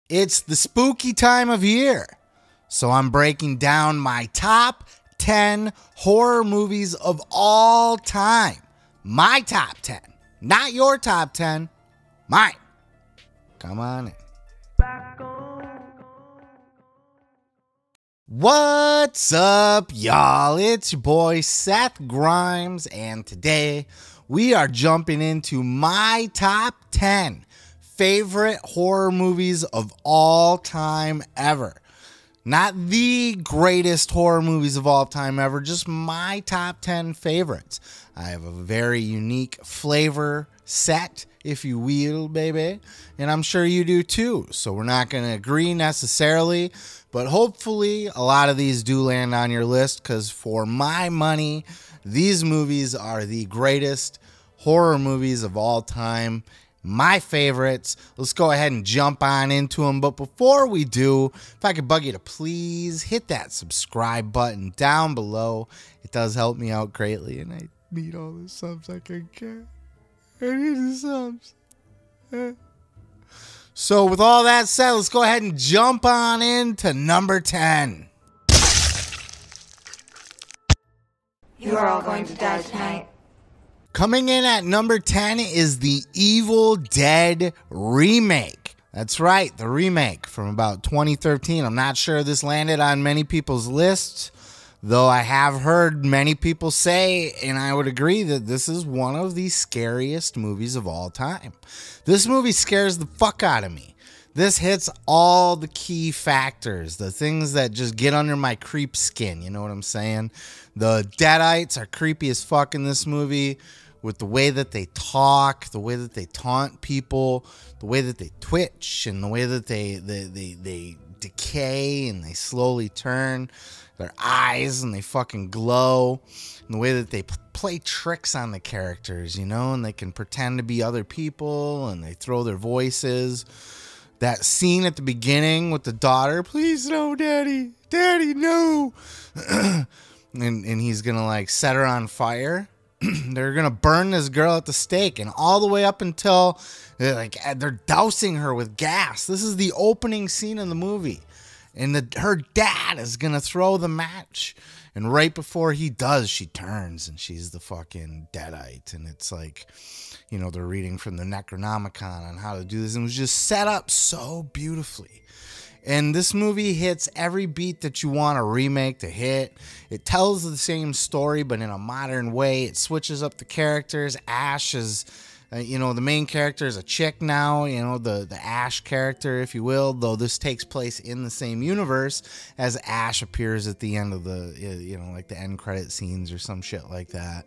It's the spooky time of year, so I'm breaking down my top 10 horror movies of all time. My top 10, not your top 10, mine. Come on in. What's up, y'all? It's your boy Seth Grimes, and today we are jumping into my top 10 favorite horror movies of all time ever. Not the greatest horror movies of all time ever, just my top 10 favorites. I have a very unique flavor set, if you will, baby, and I'm sure you do too. So we're not going to agree necessarily, but hopefully a lot of these do land on your list, because for my money, these movies are the greatest horror movies of all time. My favorites. Let's go ahead and jump on into them. But before we do, if I could bug you to please hit that subscribe button down below. It does help me out greatly, and I need all the subs I can get. I need the subs. So with all that said, let's go ahead and jump on into number 10. You are all going to die tonight. Coming in at number 10 is the Evil Dead remake. That's right, the remake from about 2013. I'm not sure this landed on many people's lists, though I have heard many people say, and I would agree, that this is one of the scariest movies of all time. This movie scares the fuck out of me. This hits all the key factors, the things that just get under my creep skin, you know what I'm saying? The Deadites are creepy as fuck in this movie, with the way that they talk, the way that they taunt people, the way that they twitch, and the way that they decay and they slowly turn their eyes and they fucking glow, and the way that they play tricks on the characters, you know, and they can pretend to be other people and they throw their voices. That scene at the beginning with the daughter, please no, daddy, no. and he's gonna like set her on fire. They're gonna burn this girl at the stake, and all the way up until they're dousing her with gas. This is the opening scene of the movie, and her dad is gonna throw the match, and right before he does, she turns and she's the fucking Deadite. And it's like, you know, they're reading from the Necronomicon on how to do this, and it was just set up so beautifully. And this movie hits every beat that you want a remake to hit. It tells the same story, but in a modern way. It switches up the characters. Ash is, you know, the main character is a chick now, you know, the Ash character, if you will, though this takes place in the same universe as Ash appears at the end of the, you know, like the end credit scenes or some shit like that.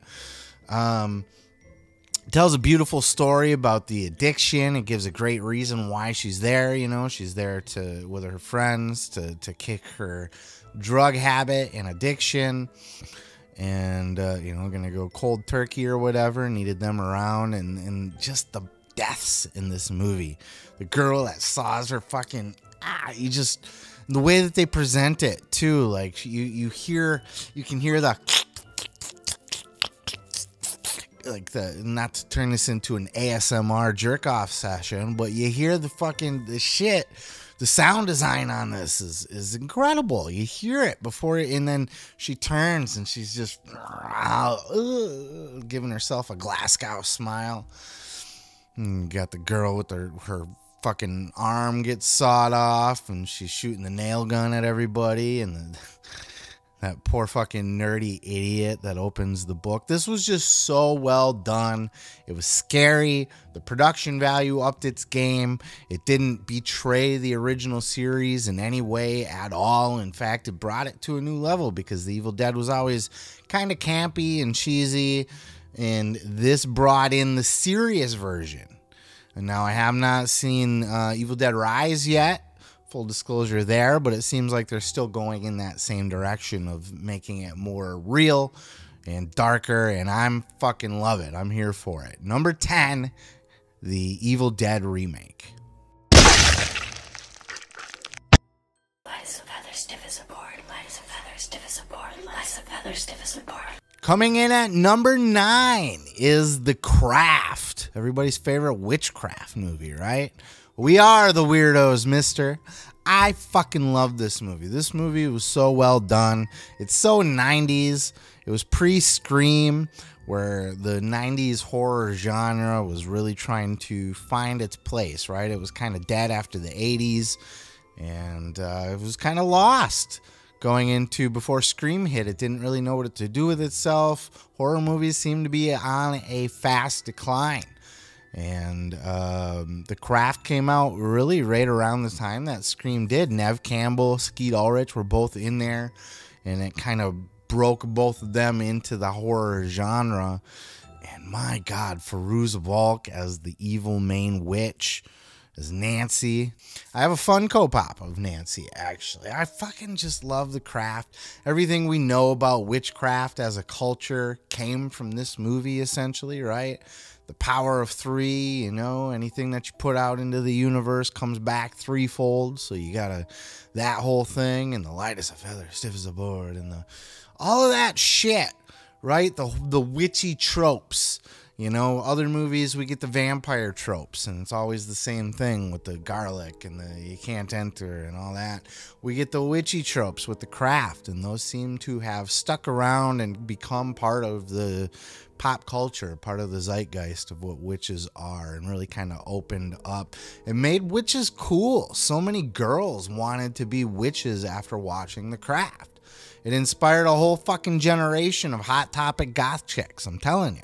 It tells a beautiful story about the addiction. It gives a great reason why she's there. You know, she's there with her friends to kick her drug habit and addiction, and you know, gonna go cold turkey or whatever. Needed them around, and just the deaths in this movie. The girl that saws her fucking you just, the way that they present it too. Like you can hear the, like, the, not to turn this into an ASMR jerk off session, but you hear the shit. The sound design on this is incredible. You hear it before, and then she turns and she's just giving herself a Glasgow smile. And you got the girl with her fucking arm gets sawed off, and she's shooting the nail gun at everybody, and that poor fucking nerdy idiot that opens the book. This was just so well done. It was scary. The production value upped its game. It didn't betray the original series in any way at all. In fact, it brought it to a new level, because The Evil Dead was always kind of campy and cheesy, and this brought in the serious version. And now I have not seen Evil Dead Rise yet. Full disclosure there, but it seems like they're still going in that same direction of making it more real and darker, and I'm fucking love it. I'm here for it. Number 10, the Evil Dead remake. Lies of feather stiff as a board, lies of feather stiff as a board, lies of feather stiff as a board. Coming in at number 9 is The Craft. Everybody's favorite witchcraft movie, right? We are the weirdos, mister. I fucking love this movie. This movie was so well done. It's so 90s. It was pre-Scream, where the 90s horror genre was really trying to find its place, right? It was kind of dead after the 80s, and it was kind of lost going into before Scream hit. It didn't really know what to do with itself. Horror movies seemed to be on a fast decline. And The Craft came out really right around the time that Scream did. Nev Campbell, Skeet Ulrich were both in there, and it kind of broke both of them into the horror genre. And my God, Fairuza Balk as the evil main witch, as Nancy. I have a Funko Pop of Nancy, actually. I fucking just love The Craft. Everything we know about witchcraft as a culture came from this movie, essentially, right? The power of three, anything that you put out into the universe comes back threefold. So you gotta, that whole thing, and the light as a feather, stiff as a board, and all of that shit, right? The witchy tropes. Other movies, we get the vampire tropes, and it's always the same thing with the garlic and the you can't enter and all that. We get the witchy tropes with The Craft, and those seem to have stuck around and become part of the pop culture, part of the zeitgeist of what witches are, and really kind of opened up and made witches cool. So many girls wanted to be witches after watching The Craft. It inspired a whole fucking generation of Hot Topic goth chicks, I'm telling you.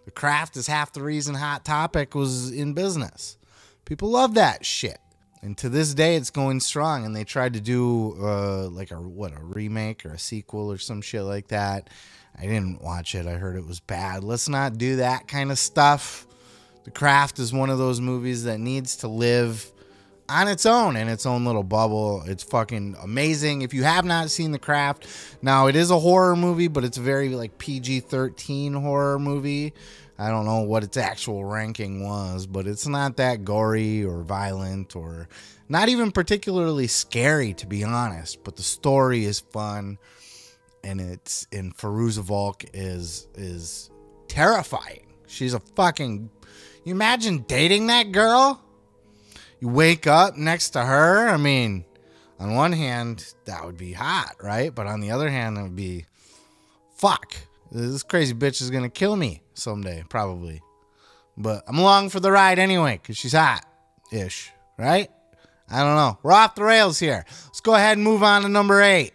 The Craft is half the reason Hot Topic was in business. People love that shit. And to this day, it's going strong. And they tried to do a remake or a sequel or some shit like that. I didn't watch it. I heard it was bad. Let's not do that kind of stuff. The Craft is one of those movies that needs to live on its own, in its own little bubble. It's fucking amazing. If you have not seen The Craft, now it is a horror movie, but it's a very PG-13 horror movie. I don't know what its actual ranking was, but it's not that gory or violent or not even particularly scary, to be honest. But the story is fun, and Fairuza Balk is terrifying. She's a fucking. You imagine dating that girl? You wake up next to her. I mean, on one hand, that would be hot, right? But on the other hand, it would be, fuck, this crazy bitch is going to kill me someday, probably. But I'm along for the ride anyway, because she's hot-ish, right? I don't know. We're off the rails here. Let's go ahead and move on to number 8.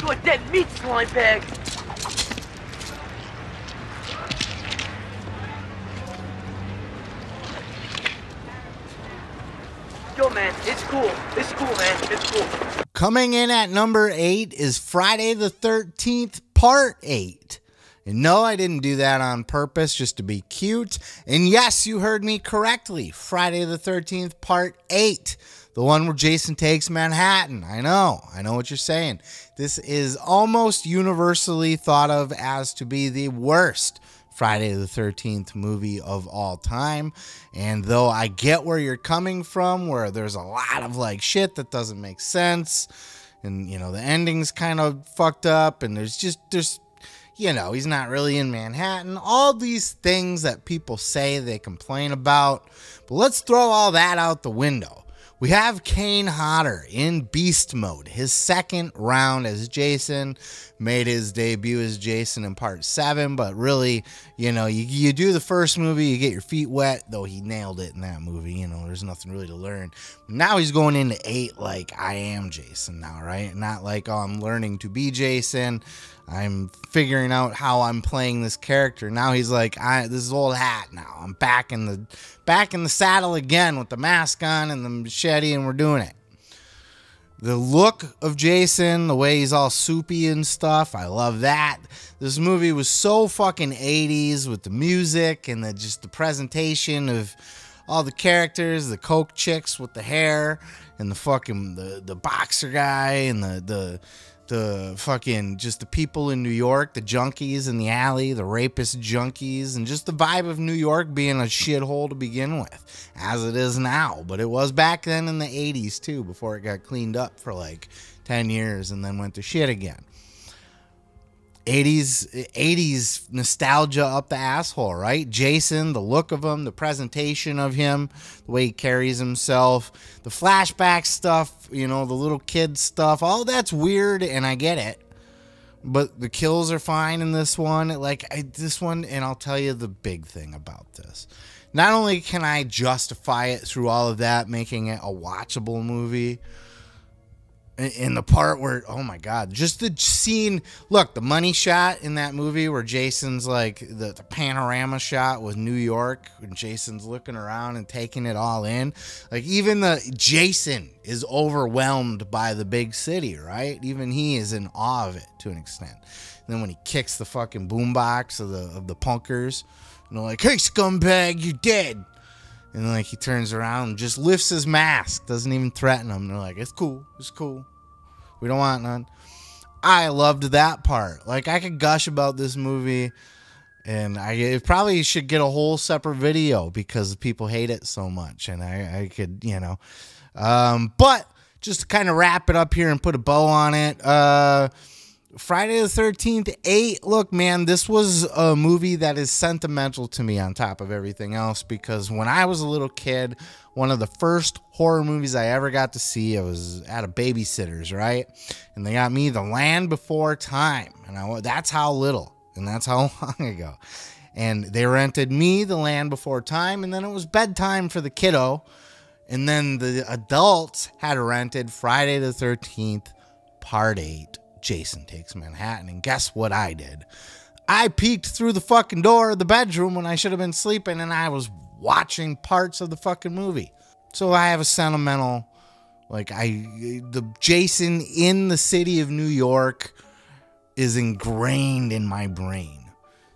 You a dead meat slime bag. Yo, man, it's cool. It's cool, man. It's cool. Coming in at number 8 is Friday the 13th, Part 8. And no, I didn't do that on purpose just to be cute. And yes, you heard me correctly. Friday the 13th, Part 8. The one where Jason takes Manhattan. I know what you're saying. This is almost universally thought of as to be the worst Friday the 13th movie of all time. And though I get where you're coming from, where there's a lot of shit that doesn't make sense, and the ending's kind of fucked up, and there's he's not really in Manhattan, all these things that people say they complain about. But let's throw all that out the window. We have Kane Hodder in beast mode. His second round as Jason, made his debut as Jason in part 7, but really, you do the first movie, you get your feet wet, though he nailed it in that movie. There's nothing really to learn. Now he's going into 8 like I am Jason now, right? Not like, oh, I'm learning to be Jason. I'm figuring out how I'm playing this character. Now he's like, this is old hat now. I'm back in the saddle again with the mask on and the machete, and we're doing it. The look of Jason, the way he's all soupy and stuff, I love that. This movie was so fucking 80s with the music and the presentation of all the characters, the coke chicks with the hair, and the fucking the boxer guy, and the fucking just the people in New York, the junkies in the alley, the rapist junkies, and just the vibe of New York being a shithole to begin with, as it is now. But it was back then in the 80s too, before it got cleaned up for 10 years and then went to shit again. 80s nostalgia up the asshole, right? Jason, the look of him, the presentation of him, the way he carries himself, the flashback stuff, you know, the little kid stuff, all that's weird, and I get it. But the kills are fine in this one. This one, and I'll tell you the big thing about this. Not only can I justify it through all of that, making it a watchable movie, in the part where, oh my God, just the scene, look, the money shot in that movie where Jason's like, the panorama shot with New York, when Jason's looking around and taking it all in. Like, even Jason is overwhelmed by the big city, right? Even he is in awe of it to an extent. And then when he kicks the fucking boombox of the punkers, and they're like, hey, scumbag, you're dead. And like he turns around and just lifts his mask, doesn't even threaten them. They're like, it's cool, we don't want none. I loved that part. Like, I could gush about this movie, and it probably should get a whole separate video because people hate it so much. And I could, you know, but just to kind of wrap it up here and put a bow on it. Friday the 13th, 8. Look, man, this was a movie that is sentimental to me on top of everything else, because when I was a little kid, one of the first horror movies I ever got to see, I was at a babysitter's, right? And they got me The Land Before Time. And that's how little, and that's how long ago. And they rented me The Land Before Time, and then it was bedtime for the kiddo. And then the adults had rented Friday the 13th, Part 8. Jason Takes Manhattan. And guess what I did? I peeked through the fucking door of the bedroom when I should have been sleeping, and I was watching parts of the fucking movie. So I have a sentimental, the Jason in the city of New York is ingrained in my brain.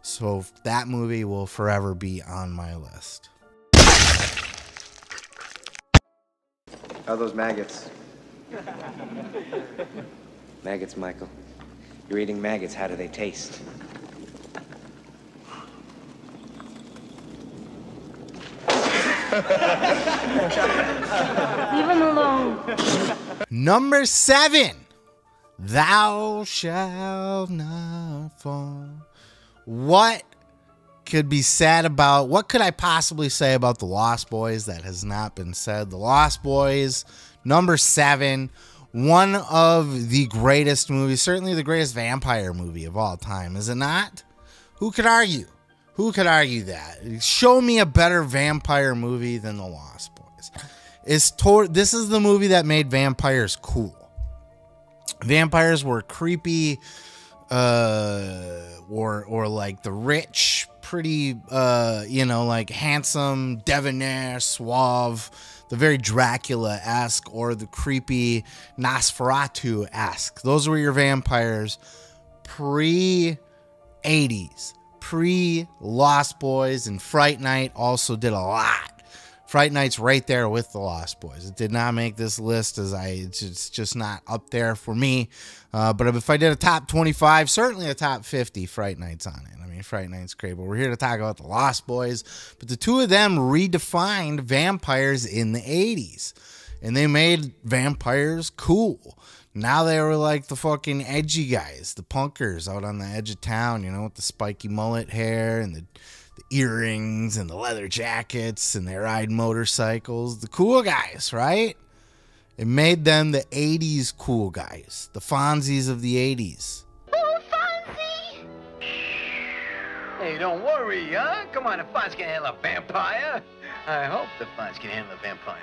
So that movie will forever be on my list. How are those maggots? Maggots, Michael. You're eating maggots. How do they taste? Leave him alone. Number 7. Thou shalt not fall. What could I possibly say about The Lost Boys that has not been said? The Lost Boys, number 7. One of the greatest movies, certainly the greatest vampire movie of all time, is it not? Who could argue? Who could argue that? Show me a better vampire movie than The Lost Boys. This is the movie that made vampires cool. Vampires were creepy, or like the rich, pretty, like handsome, debonair, suave, the very Dracula-esque, or the creepy Nosferatu-esque. Those were your vampires pre-80s, pre-Lost Boys, and Fright Night also did a lot. Fright Night's right there with The Lost Boys. It did not make this list, it's just not up there for me. But if I did a top 25, certainly a top 50, Fright Night's on it. I mean, Fright Night's great, but we're here to talk about The Lost Boys. But the two of them redefined vampires in the 80s, and they made vampires cool. Now they were like the fucking edgy guys, the punkers out on the edge of town, you know, with the spiky mullet hair and the earrings and the leather jackets, and they ride motorcycles. The cool guys, right? It made them the 80s cool guys, the Fonzies of the 80s. Oh, Fonzie! Hey, don't worry, huh? Come on, the Fonz can handle a vampire. I hope the Fonz can handle a vampire.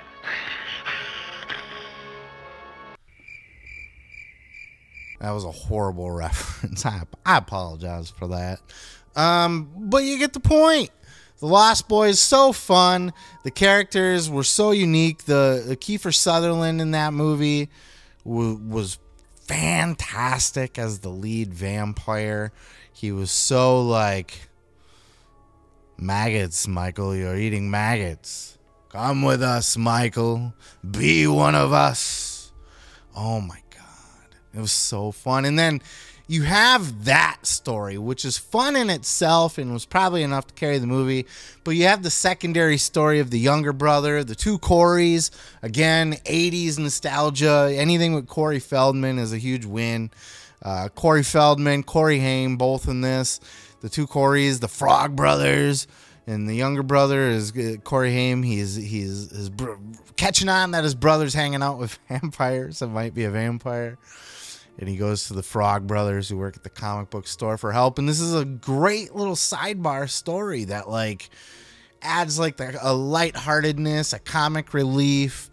That was a horrible reference. I apologize for that. But you get the point. The Lost Boys, so fun. The characters were so unique. The Kiefer Sutherland in that movie was fantastic as the lead vampire. He was so like, maggots, Michael, you're eating maggots. Come with us, Michael. Be one of us. Oh my God. It was so fun. And then you have that story, which is fun in itself and was probably enough to carry the movie. But you have the secondary story of the younger brother, the two Coreys. Again, 80s nostalgia. Anything with Corey Feldman is a huge win. Corey Feldman, Corey Haim, both in this. The two Coreys, the Frog Brothers, and the younger brother is Corey Haim. He's catching on that his brother's hanging out with vampires. It might be a vampire. And he goes to the Frog Brothers who work at the comic book store for help. And this is a great little sidebar story that like adds like a lightheartedness, a comic relief.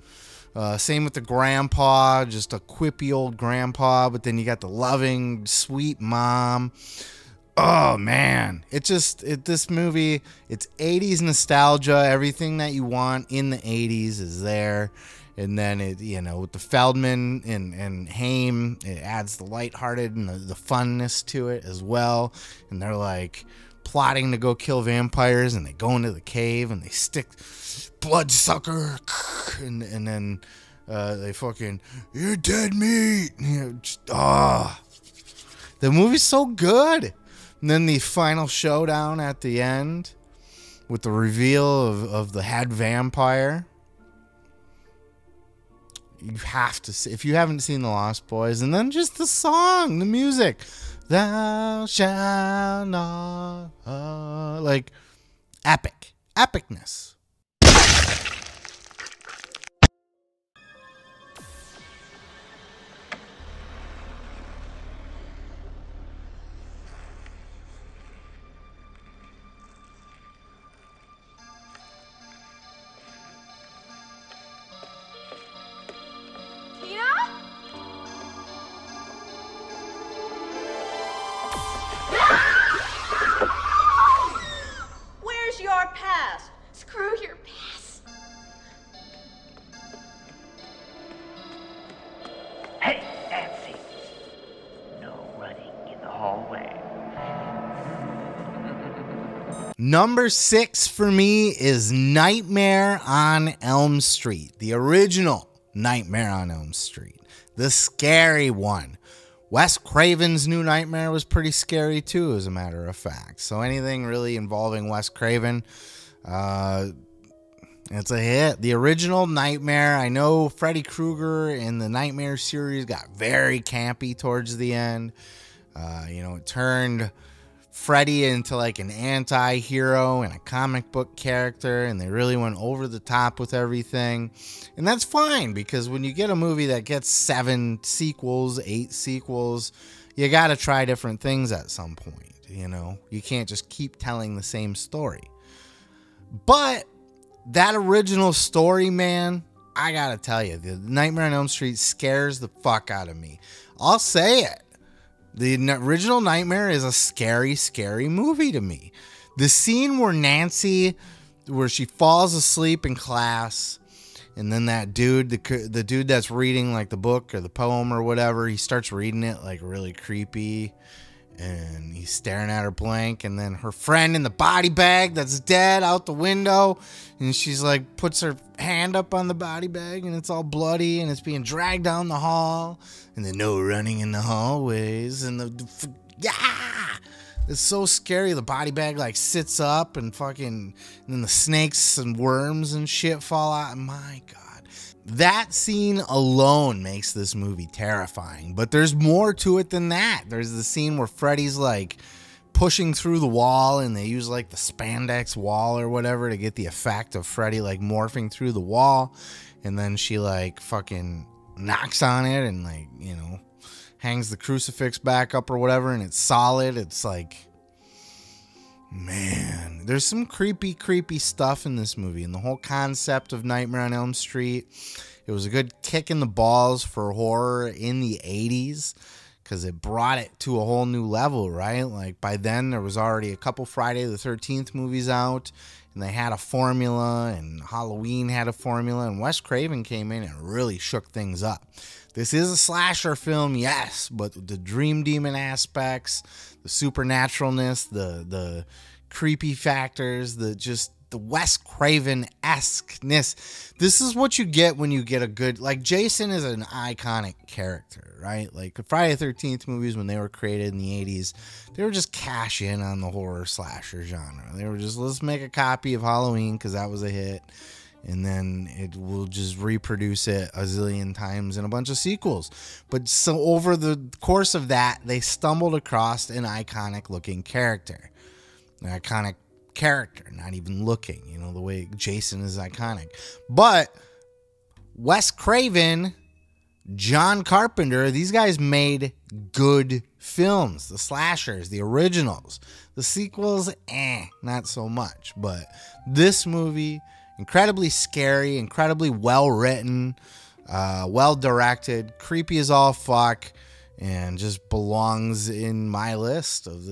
Same with the grandpa, just a quippy old grandpa. But then you got the loving, sweet mom. Oh man, this movie, it's 80s nostalgia. Everything that you want in the 80s is there. And then with the Feldman and Haim, it adds the lighthearted and the funness to it as well. And they're like plotting to go kill vampires, and they go into the cave and they stick bloodsucker, and then they fucking, you're dead meat. The movie's so good. And then the final showdown at the end with the reveal of the head vampire. You have to see, if you haven't seen The Lost Boys. And then just the song, the music. Thou shalt not. Like, epic. Epicness. Number 6 for me is Nightmare on Elm Street. The original Nightmare on Elm Street. The scary one. Wes Craven's new Nightmare was pretty scary too, as a matter of fact. So anything really involving Wes Craven, it's a hit. The original Nightmare, I know Freddy Krueger in the Nightmare series got very campy towards the end. It turned Freddy into like an anti-hero and a comic book character, and they really went over the top with everything. And that's fine, because when you get a movie that gets 7 sequels, 8 sequels, you got to try different things at some point. You can't just keep telling the same story. But that original story, man, I gotta tell you, the Nightmare on Elm Street scares the fuck out of me. I'll say it. The original Nightmare is a scary, scary movie to me. The scene where she falls asleep in class, and then that dude, the dude that's reading like the book or the poem or whatever, he starts reading it like really creepy, and he's staring at her blank, and then her friend in the body bag that's dead out the window, and she's like puts her hand up on the body bag, and it's all bloody, and it's being dragged down the hall, and then no running in the hallways, and it's so scary. The body bag like sits up, and then the snakes and worms and shit fall out. My God. That scene alone makes this movie terrifying, but there's more to it than that. There's the scene where Freddy's like pushing through the wall, and they use like the spandex wall or whatever to get the effect of Freddy like morphing through the wall, and then she like fucking knocks on it and like, hangs the crucifix back up or whatever, and it's solid. It's like, man, there's some creepy stuff in this movie, and the whole concept of Nightmare on Elm Street, it was a good kick in the balls for horror in the 80s, because it brought it to a whole new level, right? Like by then there was already a couple Friday the 13th movies out, and they had a formula, and Halloween had a formula, and Wes Craven came in and really shook things up. This is a slasher film, yes, but the dream demon aspects, the supernaturalness, the creepy factors, the Wes Craven-esqueness. This is what you get when you get a good, like, Jason is an iconic character, right? Like the Friday the 13th movies, when they were created in the 80s, they were just cash in on the horror slasher genre. They were just, let's make a copy of Halloween because that was a hit. and then it will just reproduce it a zillion times in a bunch of sequels. But so over the course of that, they stumbled across an iconic looking character. An iconic character, not even looking, you know, the way Jason is iconic. But Wes Craven, John Carpenter, these guys made good films. The slashers, the originals. The sequels, not so much. But this movie, incredibly scary, incredibly well written, well directed, creepy as all fuck, and just belongs in my list of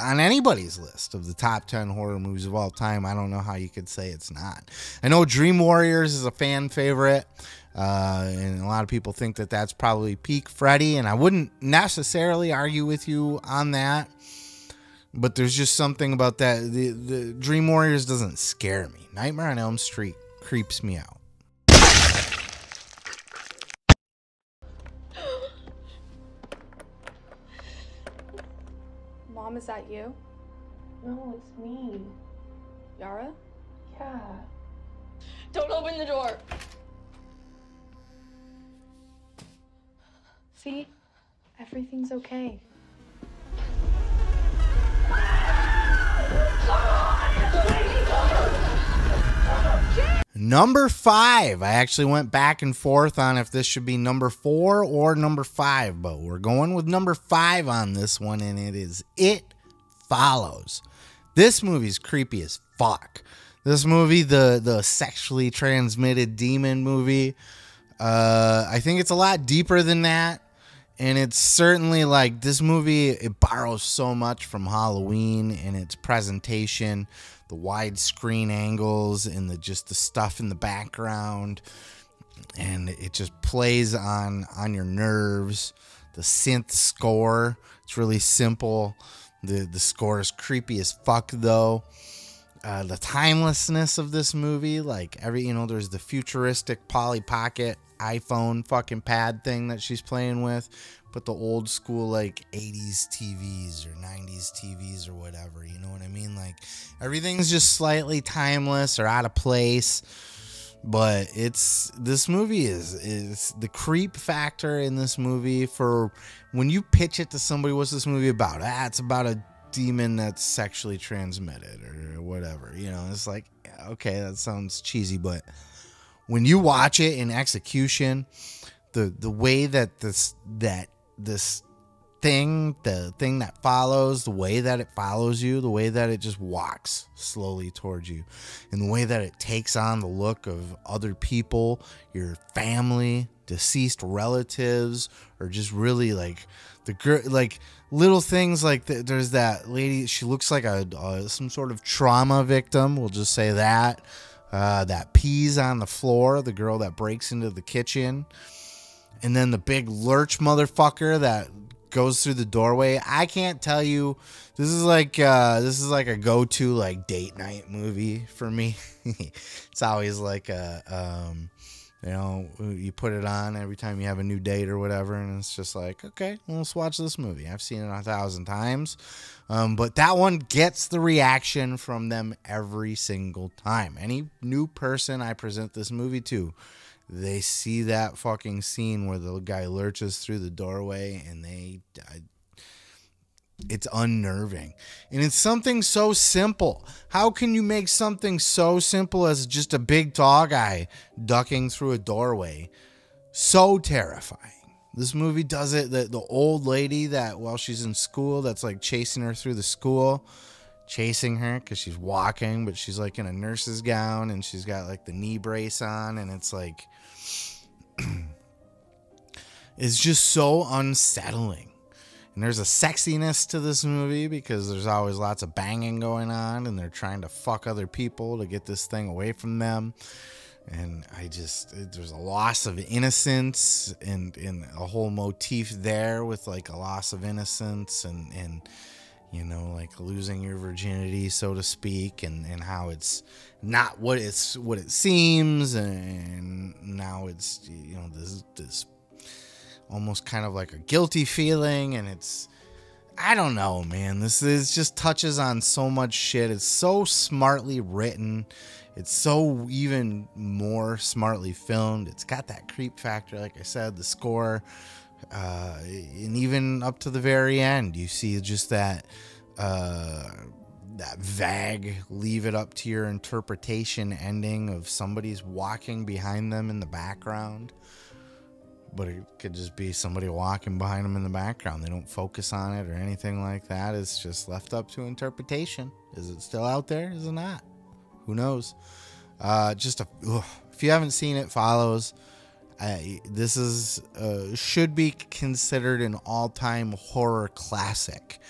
on anybody's list of the top 10 horror movies of all time. I don't know how you could say it's not. I know Dream Warriors is a fan favorite, and a lot of people think that that's probably peak Freddy, and I wouldn't necessarily argue with you on that, but there's just something about that. The Dream Warriors doesn't scare me. Nightmare on Elm Street creeps me out. Mom, is that you? No, it's me. Yara? Yeah. Don't open the door! See? Everything's okay. Number 5. I actually went back and forth on if this should be number 4 or number 5, but we're going with number 5 on this one, and it is It Follows. This movie's creepy as fuck. This movie, the sexually transmitted demon movie, I think it's a lot deeper than that. And it's certainly like this movie, it borrows so much from Halloween in its presentation, the widescreen angles and the stuff in the background. And it just plays on your nerves. The synth score, it's really simple. The score is creepy as fuck though. The timelessness of this movie, like there's the futuristic Polly Pocket iPhone fucking pad thing that she's playing with, but the old school like 80s TVs or 90s TVs or whatever, you know what I mean? Like everything's just slightly timeless or out of place, but this movie is the creep factor in this movie. For when you pitch it to somebody, what's this movie about? It's about a demon that's sexually transmitted or whatever, it's like, okay, that sounds cheesy, but when you watch it in execution, the way that this thing, the thing that follows, the way that it follows you, the way that it just walks slowly towards you, and the way that it takes on the look of other people, your family, deceased relatives, or just really like the girl, like little things like there's that lady, she looks like some sort of trauma victim, we'll just say that. That pees on the floor, the girl that breaks into the kitchen, and then the big lurch motherfucker that goes through the doorway. I can't tell you, this is like a go-to like date night movie for me. It's always like you put it on every time you have a new date or whatever, and it's just like, okay, well, let's watch this movie. I've seen it 1,000 times. But that one gets the reaction from them every single time. Any new person I present this movie to, they see that fucking scene where the guy lurches through the doorway, and it's unnerving. And it's something so simple. How can you make something so simple as just a big tall guy ducking through a doorway so terrifying? This movie does it. The old lady that while she's in school, that's like chasing her through the school, chasing her because she's walking, but she's like in a nurse's gown and she's got like the knee brace on, and it's like it's just so unsettling. And there's a sexiness to this movie because there's always lots of banging going on, and they're trying to fuck other people to get this thing away from them. And there's a loss of innocence and a whole motif there with like a loss of innocence and like losing your virginity, so to speak, and how it's not what it seems, and now it's this almost kind of like a guilty feeling, and it's I don't know, man. This is just touches on so much shit. It's so smartly written. It's so even more smartly filmed. It's got that creep factor, like I said, the score, and even up to the very end, you see just that vague, leave it up to your interpretation ending of somebody's walking behind them in the background. But it could just be somebody walking behind them in the background. They don't focus on it or anything like that. It's just left up to interpretation. Is it still out there? Is it not? Who knows? If you haven't seen it, Follows. This is should be considered an all-time horror classic.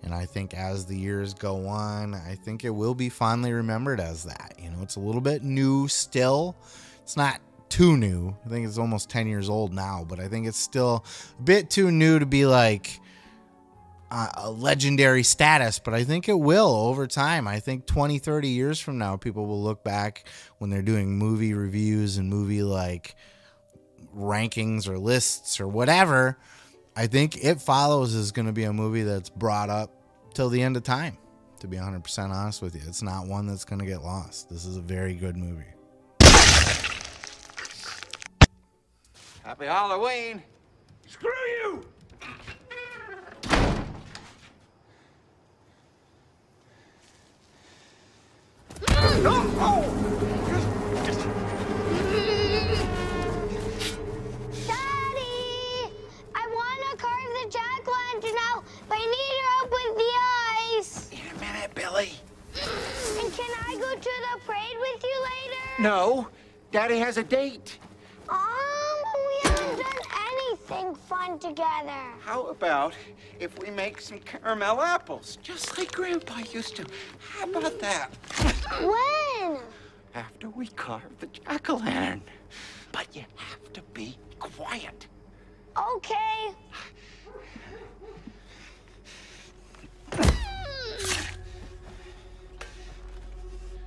And I think as the years go on, I think it will be fondly remembered as that. You know, it's a little bit new still. It's not too new. I think it's almost 10 years old now, but I think it's still a bit too new to be like a legendary status, but I think it will over time. I think 20, 30 years from now, people will look back when they're doing movie reviews and movie like rankings or lists or whatever. I think It Follows is going to be a movie that's brought up till the end of time, to be 100% honest with you. It's not one that's going to get lost. This is a very good movie. Happy Halloween. Screw you! Daddy! I want to carve the jack-o'-lantern out, but I need help with the eyes. In a minute, Billy. And can I go to the parade with you later? No, Daddy has a date. We haven't done anything fun together. How about if we make some caramel apples, just like Grandpa used to? How about that? When? After we carve the jack-o'-lantern. But you have to be quiet. Okay.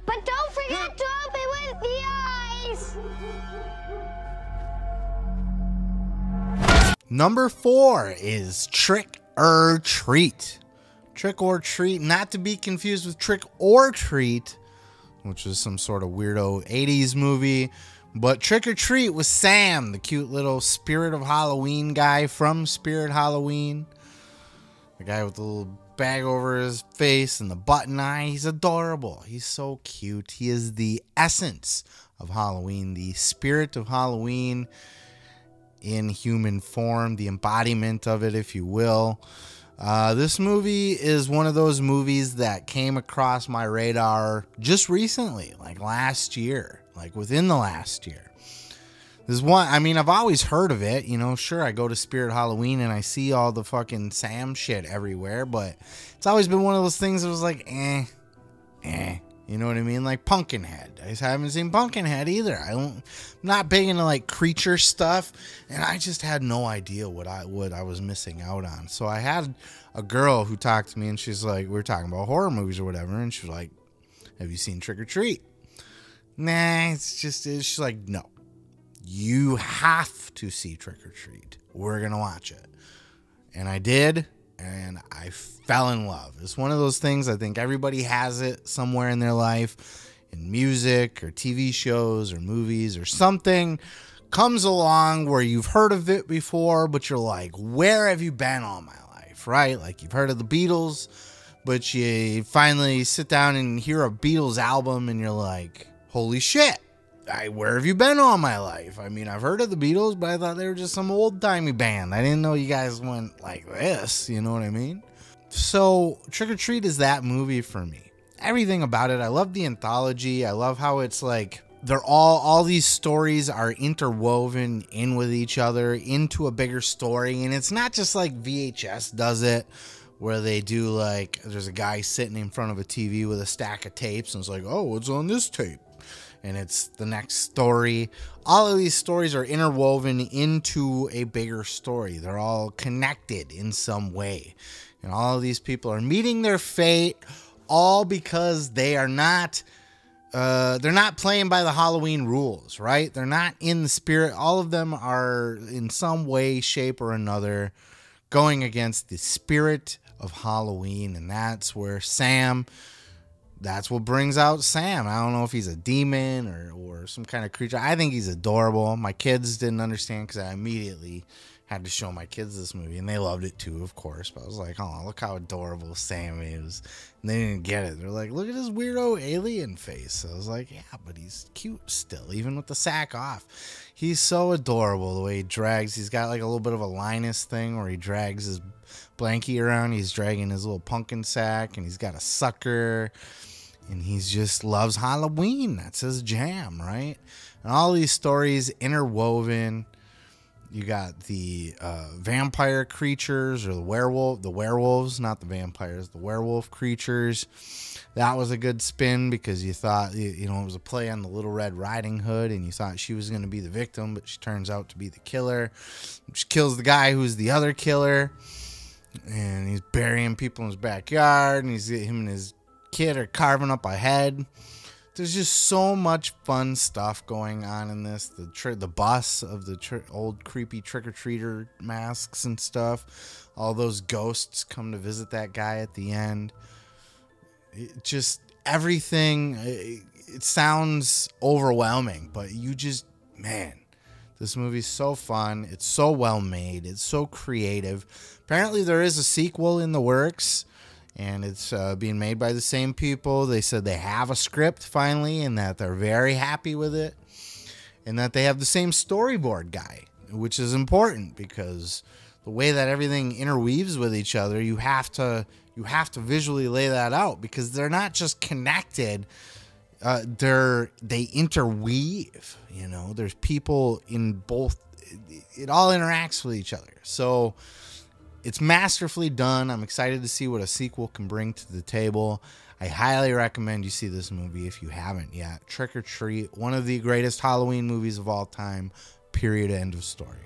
But don't forget to open with the eyes. Number 4 is Trick or Treat. Trick or Treat, not to be confused with Trick or Treat, which is some sort of weirdo 80s movie. But Trick or Treat was Sam, the cute little Spirit of Halloween guy from Spirit Halloween. The guy with the little bag over his face and the button eye. He's adorable. He's so cute. He is the essence of Halloween, the spirit of Halloween in human form, the embodiment of it, if you will. This movie is one of those movies that came across my radar just recently, like last year, like within the last year. This is one, I mean, I've always heard of it, you know, sure, I go to Spirit Halloween and I see all the fucking Sam shit everywhere, but it's always been one of those things that was like, you know what I mean? Like Pumpkinhead. I haven't seen Pumpkinhead either. I'm not big into like creature stuff, and I just had no idea what I was missing out on. So I had a girl who talked to me, and she's like, we were talking about horror movies or whatever, and she was like, have you seen Trick or Treat? Nah, she's like, no. You have to see Trick or Treat. We're going to watch it. And I did, and I fell in love. It's one of those things, I think everybody has it somewhere in their life, in music or TV shows or movies or something comes along where you've heard of it before, but you're like, where have you been all my life, right? Like you've heard of the Beatles, but you finally sit down and hear a Beatles album and you're like, holy shit. Where have you been all my life? I mean, I've heard of the Beatles, but I thought they were just some old-timey band. I didn't know you guys went like this, you know what I mean? So, Trick or Treat is that movie for me. Everything about it. I love the anthology. I love how it's like, they're all these stories are interwoven in with each other into a bigger story. And it's not just like VHS does it, where they do like, there's a guy sitting in front of a TV with a stack of tapes, and it's like, oh, what's on this tape? And it's the next story. All of these stories are interwoven into a bigger story. They're all connected in some way. And all of these people are meeting their fate all because they're not playing by the Halloween rules, right? They're not in the spirit. All of them are in some way, shape, or another going against the spirit of Halloween, and that's where that's what brings out Sam. I don't know if he's a demon or some kind of creature. I think he's adorable. My kids didn't understand because I immediately had to show my kids this movie, and they loved it too, of course. But I was like, oh, look how adorable Sam is. And they didn't get it. They're like, look at his weirdo alien face. So I was like, yeah, but he's cute still, even with the sack off. He's so adorable the way he drags. He's got like a little bit of a Linus thing where he drags his blankie around. He's dragging his little pumpkin sack, and he's got a sucker. And he just loves Halloween. That's his jam, right? And all these stories interwoven. You got the vampire creatures, or the werewolves, not the vampires, the werewolf creatures. That was a good spin because you thought, it was a play on the Little Red Riding Hood, and you thought she was going to be the victim, but she turns out to be the killer. She kills the guy who's the other killer, and he's burying people in his backyard, and him and his kid are carving up a head. There's just so much fun stuff going on in this. The bus of the old creepy trick-or-treater masks and stuff. All those ghosts come to visit that guy at the end. Everything. It sounds overwhelming, but man, this movie's so fun. It's so well made. It's so creative. Apparently there is a sequel in the works. And it's being made by the same people. They said they have a script finally, and that they're very happy with it. And that they have the same storyboard guy, which is important because the way that everything interweaves with each other, you have to visually lay that out because they're not just connected. They interweave. There's people in both. It all interacts with each other. So it's masterfully done. I'm excited to see what a sequel can bring to the table. I highly recommend you see this movie if you haven't yet. Trick or Treat, one of the greatest Halloween movies of all time. Period. End of story.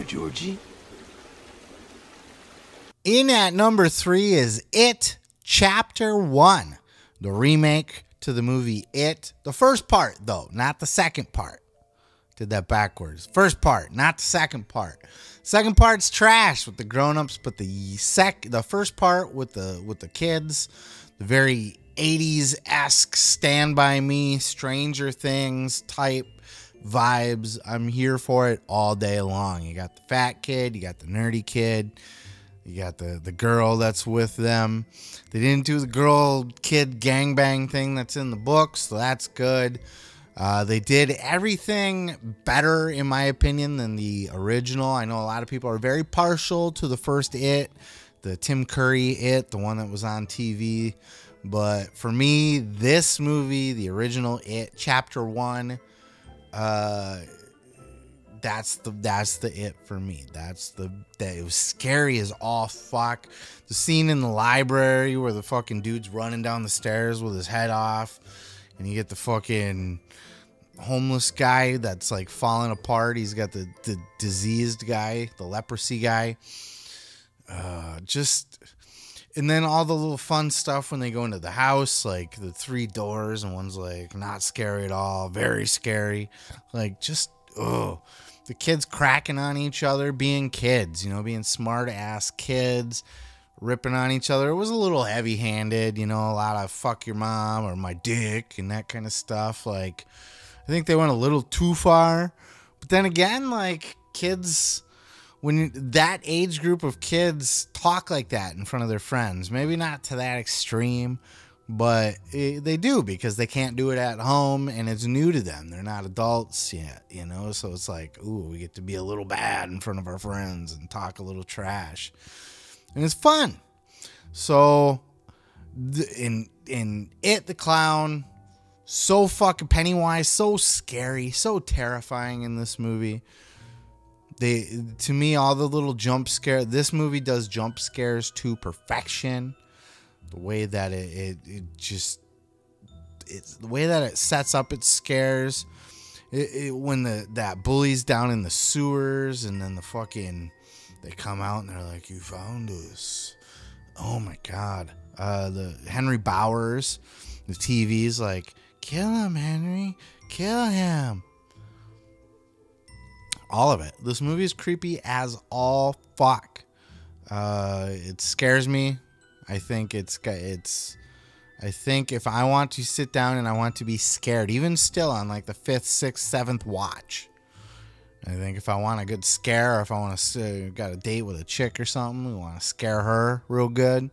Georgie. In at number 3 is It Chapter 1, the remake to the movie It. The first part, though, not the second part. Did that backwards. First part, not the second part. Second part's trash with the grown-ups, but the first part with the kids, the very 80s-esque Stand By Me, Stranger Things type vibes. I'm here for it all day long. You got the fat kid, you got the nerdy kid, you got the girl that's with them. They didn't do the girl kid gangbang thing that's in the books, so that's good. They did everything better, in my opinion, than the original. I know a lot of people are very partial to the first It, the Tim Curry It, the one that was on TV. But for me, this movie, the original It, Chapter 1, that's the It for me. It was scary as all fuck. The scene in the library where the fucking dude's running down the stairs with his head off, and you get the fucking homeless guy that's like falling apart. He's got the diseased guy, the leprosy guy. And then all the little fun stuff when they go into the house, like the 3 doors, and one's like not scary at all, very scary. Like the kids cracking on each other, being kids, being smart ass kids, ripping on each other. It was a little heavy handed, a lot of fuck your mom or my dick and that kind of stuff. Like, I think they went a little too far. But then again, like, kids, when that age group of kids talk like that in front of their friends, maybe not to that extreme, but they do because they can't do it at home and it's new to them. They're not adults yet, so it's like, ooh, we get to be a little bad in front of our friends and talk a little trash, and it's fun. So in It the Clown, so fucking Pennywise, so scary, so terrifying in this movie. To me, all the little jump scare, this movie does jump scares to perfection. The way that the way that it sets up its scares, when that bully's down in the sewers, and then they come out and they're like, "You found us." Oh my God. The Henry Bowers, the TV's like, "Kill him, Henry, kill him." All of it. This movie is creepy as all fuck. It scares me. I think if I want to sit down and I want to be scared, even still on like the 5th, 6th, 7th watch, I think if I want a good scare, or if I want to got a date with a chick or something, we want to scare her real good,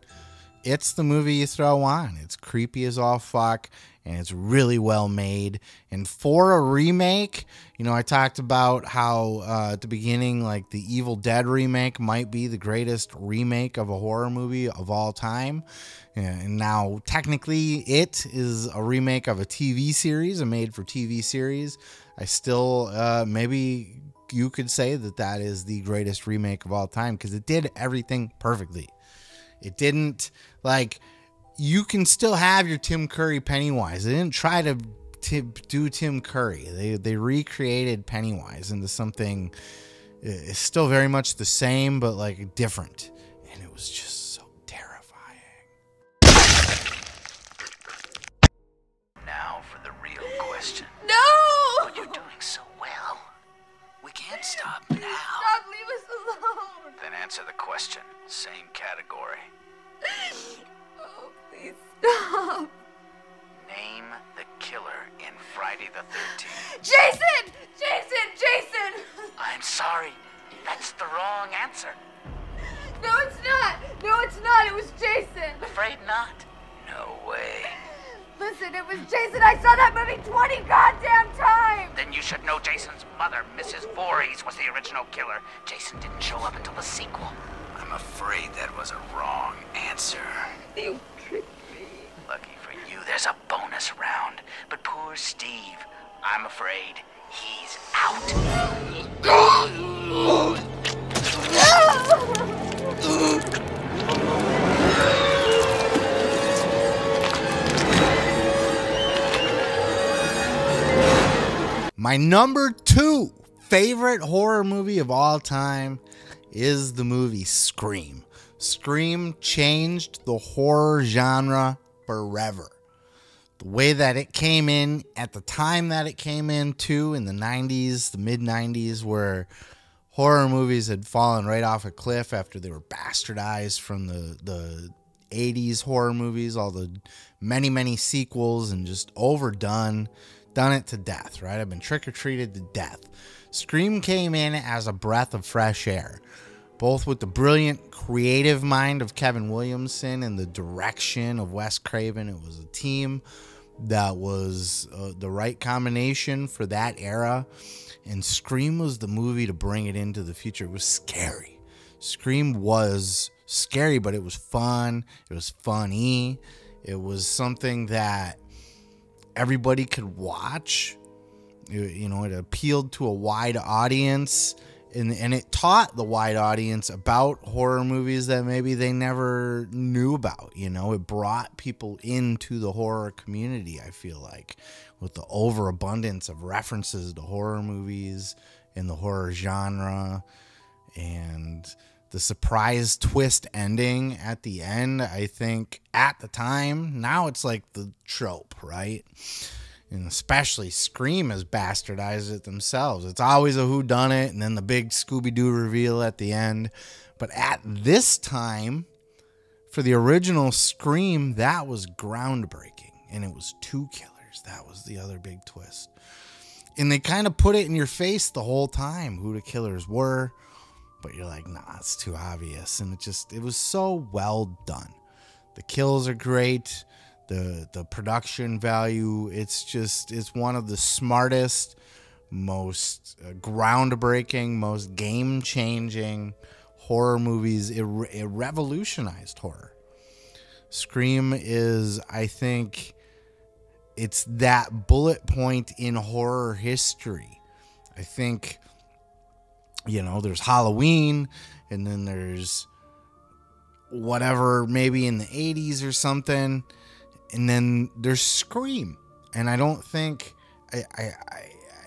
it's the movie you throw on. It's creepy as all fuck, and it's really well made. And for a remake, I talked about how at the beginning, like the Evil Dead remake might be the greatest remake of a horror movie of all time. And now technically it is a remake of a TV series, a made-for-TV series. I still, maybe you could say that is the greatest remake of all time, because it did everything perfectly. It didn't, like, you can still have your Tim Curry Pennywise. They didn't try to do Tim Curry. They recreated Pennywise into something, it's still very much the same, but like different. And it was just so terrifying. Now for the real question. No! Well, you're doing so well. We can't stop now. Stop, leave us alone. Then answer the question. Same category. Oh, please stop. Name the killer in Friday the 13th. Jason! Jason! I'm sorry. That's the wrong answer. No, it's not. No, it's not. It was Jason. Afraid not? No way. Listen, it was Jason. I saw that movie 20 goddamn times. Then you should know Jason's mother, Mrs. Voorhees, was the original killer. Jason didn't show up until the sequel. I'm afraid that was a wrong answer. You tricked me. Lucky for you, there's a bonus round. But poor Steve, I'm afraid he's out. My number 2 favorite horror movie of all time is the movie Scream. Scream changed the horror genre forever. The way that it came in at the time that it came in too, in the 90s, the mid 90s, where horror movies had fallen right off a cliff after they were bastardized from the 80s horror movies, all the many sequels, and just overdone, done it to death, right? I've been trick-or-treated to death. Scream came in as a breath of fresh air, both with the brilliant creative mind of Kevin Williamson and the direction of Wes Craven. It was a team that was the right combination for that era, and Scream was the movie to bring it into the future. It was scary. Scream was scary, but it was fun. It was funny. It was something that everybody could watch. It appealed to a wide audience, and it taught the wide audience about horror movies that maybe they never knew about. It brought people into the horror community, I feel like, with the overabundance of references to horror movies and the horror genre, and the surprise twist ending at the end. I think at the time, now it's like the trope, right? And especially Scream has bastardized it themselves. It's always a whodunit and then the big Scooby-Doo reveal at the end. But at this time, for the original Scream, that was groundbreaking. And it was 2 killers. That was the other big twist. And they kind of put it in your face the whole time, who the killers were. But you're like, nah, it's too obvious. And it was so well done. The kills are great. The production value, it's one of the smartest, most groundbreaking, most game-changing horror movies. It revolutionized horror. Scream is, I think, it's that bullet point in horror history. I think, there's Halloween, and then there's whatever, maybe in the 80s or something. And then there's Scream. And I don't think,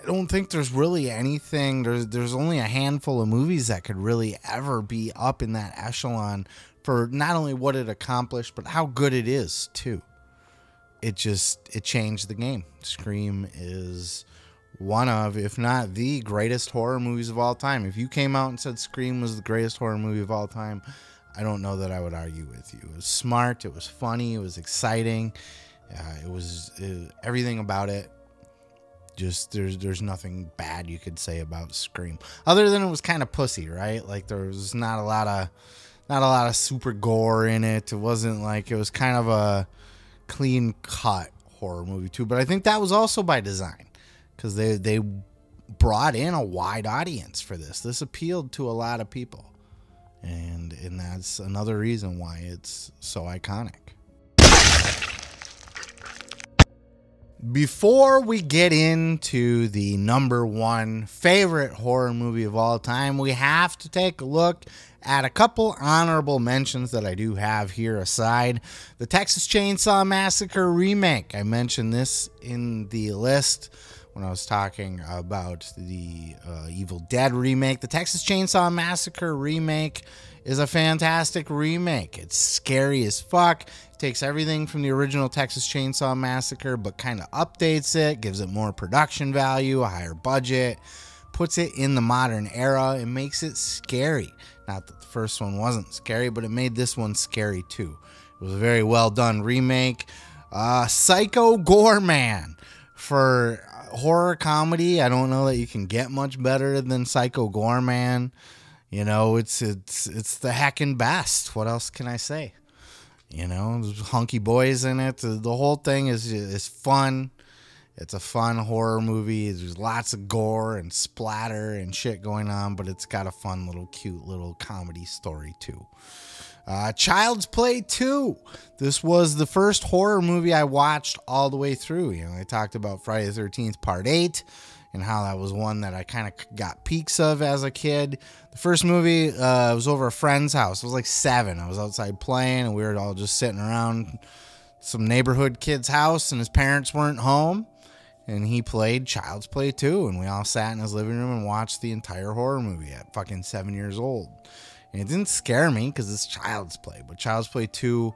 don't think there's really anything. There's only a handful of movies that could really ever be up in that echelon for not only what it accomplished, but how good it is too. It changed the game. Scream is one of, if not the greatest horror movies of all time. If you came out and said Scream was the greatest horror movie of all time, I don't know that I would argue with you. It was smart. It was funny. It was exciting. Everything about it. Just there's nothing bad you could say about Scream, other than it was kind of pussy, right? Like there was not a lot of super gore in it. It wasn't like, it was kind of a clean cut horror movie too. But I think that was also by design, because they brought in a wide audience for this. This appealed to a lot of people, and that's another reason why it's so iconic. Before we get into the number one favorite horror movie of all time, we have to take a look at a couple honorable mentions that I do have here aside. The Texas Chainsaw Massacre remake. I mentioned this in the list when I was talking about the Evil Dead remake. The Texas Chainsaw Massacre remake is a fantastic remake. It's scary as fuck. It takes everything from the original Texas Chainsaw Massacre, but kind of updates it, gives it more production value, a higher budget, puts it in the modern era, and makes it scary. Not that the first one wasn't scary, but it made this one scary too. It was a very well done remake. Psycho Goreman. For horror comedy, I don't know that you can get much better than Psycho Goreman. You know, it's the heckin' best. What else can I say? You know, there's hunky boys in it. The whole thing is fun. It's a fun horror movie. There's lots of gore and splatter and shit going on, but it's got a fun little cute little comedy story too. Child's Play 2. This was the first horror movie I watched all the way through. You know, I talked about Friday the 13th Part 8 and how that was one that I kind of got peeks of as a kid. The first movie was over a friend's house. I was like 7. I was outside playing, and we were all just sitting around some neighborhood kid's house, and his parents weren't home. And he played Child's Play 2, and we all sat in his living room and watched the entire horror movie at fucking 7 years old. And it didn't scare me because it's Child's Play, but Child's Play 2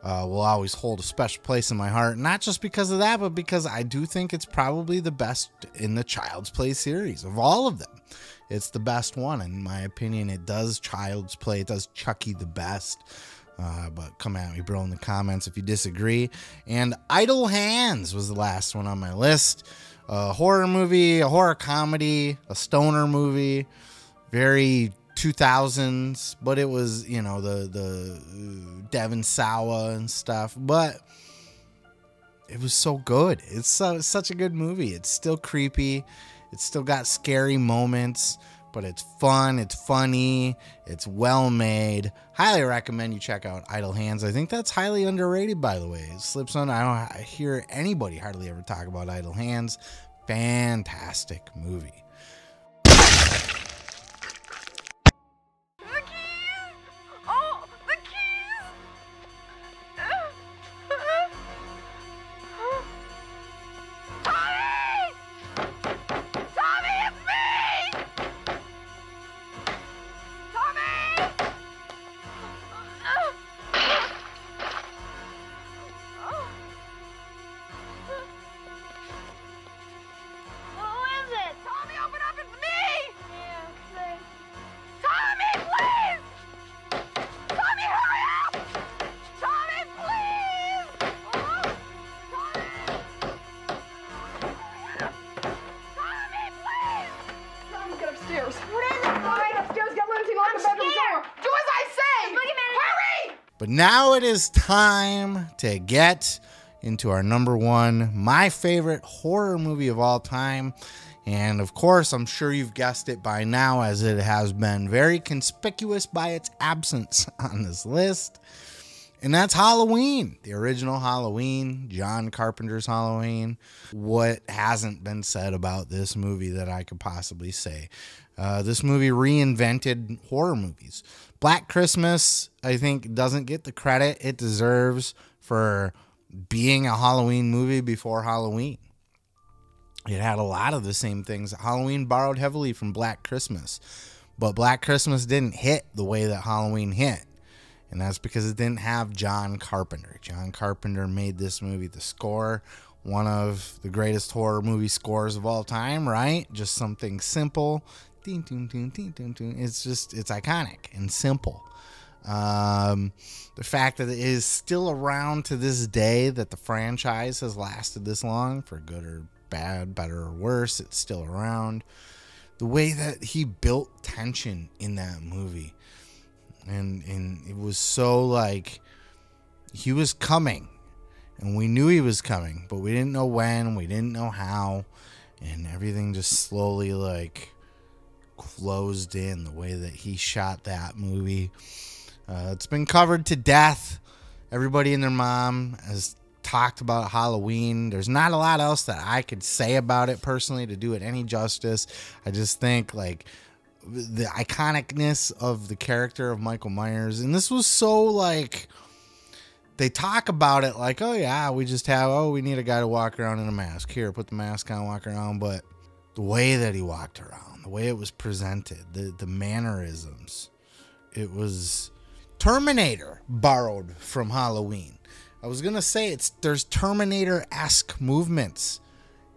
will always hold a special place in my heart. Not just because of that, but because I do think it's probably the best in the Child's Play series. Of all of them, it's the best one. In my opinion, it does Child's Play. It does Chucky the best. But come at me, bro, in the comments if you disagree. And Idle Hands was the last one on my list. A horror movie, a horror comedy, a stoner movie. Very 2000s, but it was, you know, the Devon Sawa and stuff, but it was so good. It's such a good movie. It's still creepy. It's still got scary moments, but it's fun. It's funny. It's well made. Highly recommend you check out Idle Hands. I think that's highly underrated, by the way. It slips on. I don't hear anybody hardly ever talk about Idle Hands. Fantastic movie. But now it is time to get into our number one, my favorite horror movie of all time. And of course, I'm sure you've guessed it by now, as it has been very conspicuous by its absence on this list. And that's Halloween, the original Halloween, John Carpenter's Halloween. What hasn't been said about this movie that I could possibly say? This movie reinvented horror movies. Black Christmas, I think, doesn't get the credit it deserves for being a Halloween movie before Halloween. It had a lot of the same things. Halloween borrowed heavily from Black Christmas, but Black Christmas didn't hit the way that Halloween hit. And that's because it didn't have John Carpenter. John Carpenter made this movie. The score, one of the greatest horror movie scores of all time, right? Just something simple. It's iconic and simple. The fact that it is still around to this day, that the franchise has lasted this long, for good or bad, better or worse, it's still around. The way that he built tension in that movie, and it was so like he was coming, and we knew he was coming, but we didn't know when, we didn't know how, and everything just slowly like closed in. The way that he shot that movie, it's been covered to death. Everybody and their mom has talked about Halloween. There's not a lot else that I could say about it personally to do it any justice. I just think like the iconicness of the character of Michael Myers, and this was so like, they talk about it like, oh yeah, we just have, oh, we need a guy to walk around in a mask. Here, put the mask on, walk around. But the way that he walked around, the way it was presented, the mannerisms, it was Terminator borrowed from Halloween. I was gonna say there's Terminator-esque movements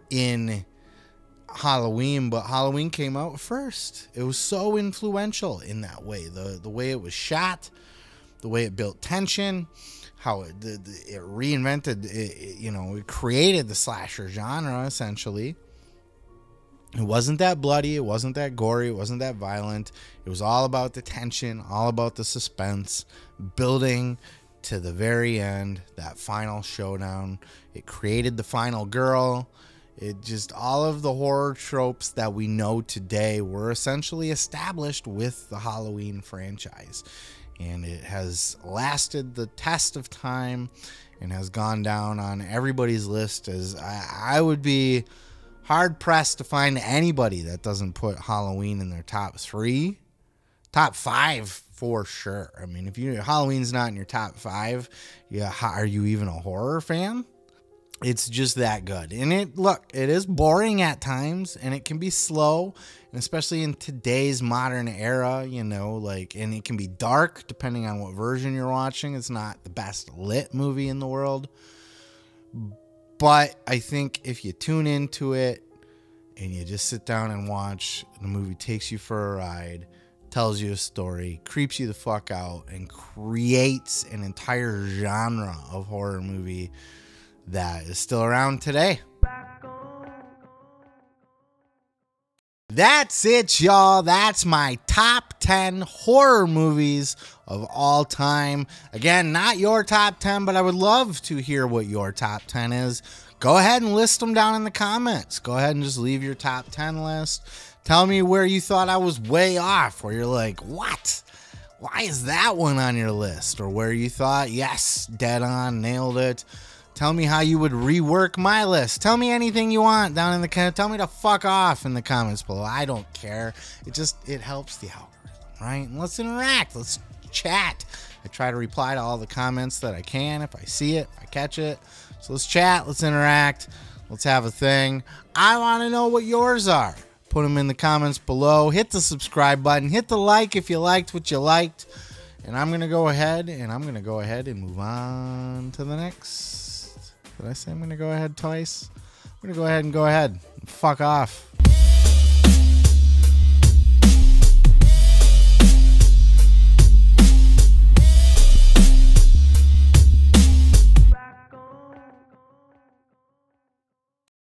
in Halloween, but Halloween came out first. It was so influential in that way. The way it was shot, the way it built tension, how it reinvented, it created the slasher genre essentially. It wasn't that bloody, it wasn't that gory, it wasn't that violent. It was all about the tension, all about the suspense, building to the very end, that final showdown. It created the final girl. It just, all of the horror tropes that we know today were essentially established with the Halloween franchise. And it has lasted the test of time and has gone down on everybody's list as I would be hard pressed to find anybody that doesn't put Halloween in their top 3, top 5 for sure. I mean, if Halloween's not in your top 5, yeah, are you even a horror fan? It's just that good. And it is boring at times, and it can be slow, and especially in today's modern era, and it can be dark depending on what version you're watching. It's not the best lit movie in the world. But I think if you tune into it and you just sit down and watch, the movie takes you for a ride, tells you a story, creeps you the fuck out, and creates an entire genre of horror movie that is still around today. That's it, y'all. That's my top 10 horror movies of all time. Again, not your top 10, but I would love to hear what your top 10 is. Go ahead and list them down in the comments. Go ahead and just leave your top 10 list. Tell me where you thought I was way off, where you're like, what? Why is that one on your list? Or where you thought, yes, dead on, nailed it. Tell me how you would rework my list. Tell me anything you want down in the comments. Tell me to fuck off in the comments below. I don't care. It helps the algorithm, right? And let's interact. Let's chat. I try to reply to all the comments that I can if I see it, if I catch it. So let's chat. Let's interact. Let's have a thing. I want to know what yours are. Put them in the comments below. Hit the subscribe button. Hit the like if you liked what you liked. And I'm going to go ahead and move on to the next. Did I say I'm going to go ahead twice? I'm going to go ahead and fuck off.